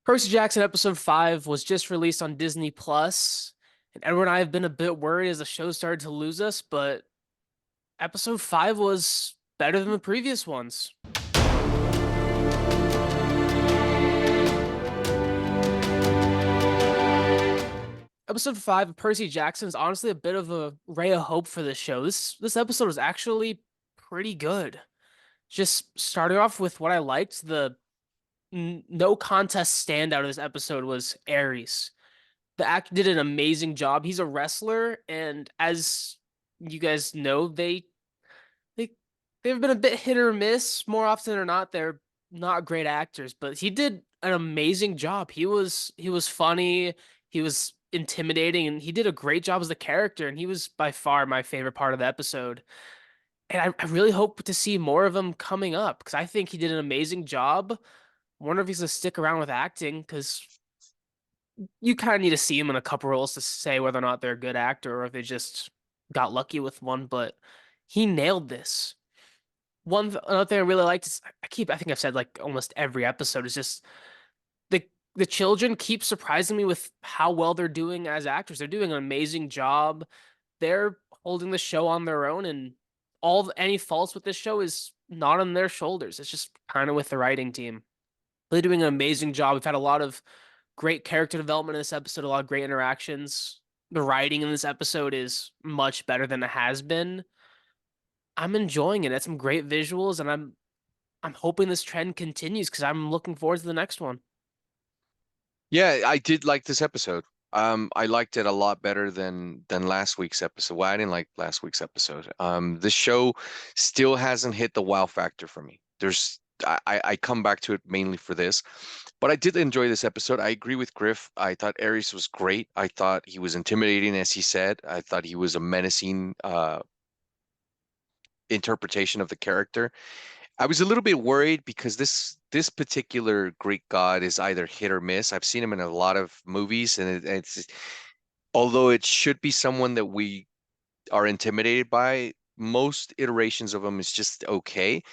Percy Jackson episode 5 was just released on Disney Plus, and Edward and I have been a bit worried as the show started to lose us, but episode 5 was better than the previous ones. Episode 5 of Percy Jackson is honestly a bit of a ray of hope for this show. This episode was actually pretty good. Just starting off with what I liked, the no contest standout of this episode was Ares. The actor did an amazing job. He's a wrestler, and as you guys know, they they've been a bit hit or miss. More often than not, they're not great actors, but he did an amazing job. He was funny, he was intimidating, and he did a great job as the character, and he was by far my favorite part of the episode. And I really hope to see more of him coming up because I think he did an amazing job. I wonder if he's gonna stick around with acting because you kind of need to see him in a couple roles to say whether or not they're a good actor or if they just got lucky with one. But he nailed this. Another thing I really liked is I think I've said like almost every episode is just the children keep surprising me with how well they're doing as actors. They're doing an amazing job. They're holding the show on their own, and any faults with this show is not on their shoulders. It's just kind of with the writing team. They're doing an amazing job. We've had a lot of great character development in this episode, a lot of great interactions. The writing in this episode is much better than it has been. I'm enjoying it. It's some great visuals, and I'm hoping this trend continues because I'm looking forward to the next one. Yeah, I did like this episode. I liked it a lot better than last week's episode. Well, I didn't like last week's episode. The show still hasn't hit the wow factor for me. I come back to it mainly for this, but I did enjoy this episode. I agree with Griff. I thought Ares was great. I thought he was intimidating, as he said. I thought he was a menacing interpretation of the character. I was a little bit worried because this particular Greek god is either hit or miss. I've seen him in a lot of movies, and it's although it should be someone that we are intimidated by, most iterations of him is just okay.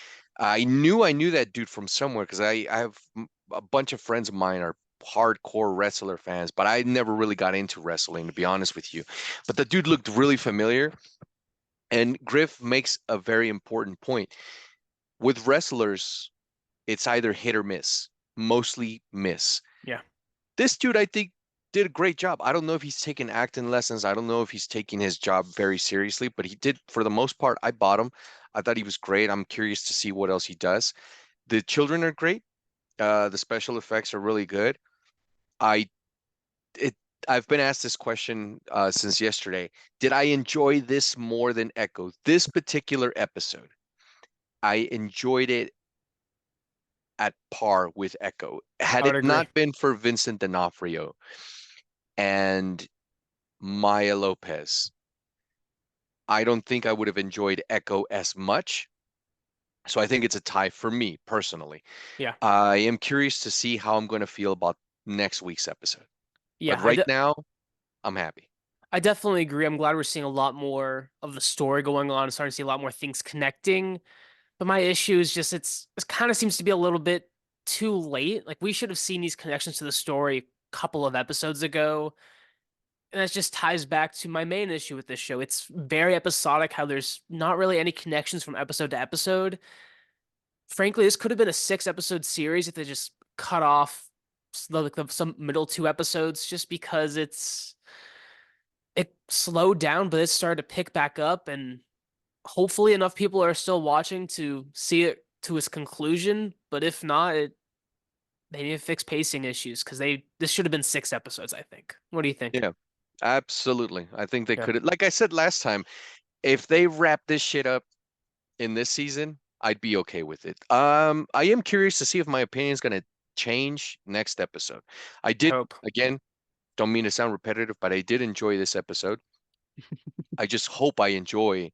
I knew that dude from somewhere because I have a bunch of friends of mine are hardcore wrestler fans, but I never really got into wrestling, to be honest with you. But the dude looked really familiar, and Griff makes a very important point. With wrestlers, it's either hit or miss, mostly miss. Yeah, This dude, I think, did a great job. I don't know if he's taking acting lessons. I don't know if he's taking his job very seriously, but he did, for the most part. I bought him. I thought he was great. I'm curious to see what else he does. The children are great. The special effects are really good. I it I've been asked this question since yesterday. Did I enjoy this more than Echo? This particular episode, I enjoyed it at par with Echo. I Had would it agree. not been for Vincent D'Onofrio and Maya Lopez, I don't think I would have enjoyed Echo as much. So I think it's a tie for me personally. Yeah, I am curious to see how I'm going to feel about next week's episode. But yeah. right now, I'm happy. I definitely agree. I'm glad we're seeing a lot more of the story going on, starting to see a lot more things connecting. But my issue is just it kind of seems to be a little bit too late. Like we should have seen these connections to the story a couple of episodes ago. And that just ties back to my main issue with this show. It's very episodic, how there's not really any connections from episode to episode. Frankly, this could have been a 6 episode series if they just cut off some middle 2 episodes just because it slowed down, but it started to pick back up, and hopefully enough people are still watching to see it to its conclusion. But if not, they need to fix pacing issues because they this should have been 6 episodes, I think. What do you think? Yeah, absolutely. I think they Yeah. could, like I said last time, if they wrap this shit up in this season, I'd be okay with it. I am curious to see if my opinion is going to change next episode. I I did, hope. again, don't mean to sound repetitive, but I did enjoy this episode. I just hope I enjoy.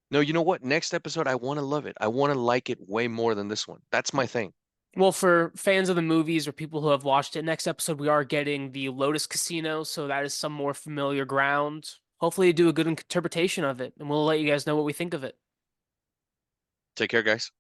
No, you know what? Next episode, I want to love it. I want to like it way more than this one. That's my thing. Well, for fans of the movies or people who have watched it, next episode we are getting the Lotus Casino, so that is some more familiar ground. Hopefully, they do a good interpretation of it, and we'll let you guys know what we think of it. Take care, guys.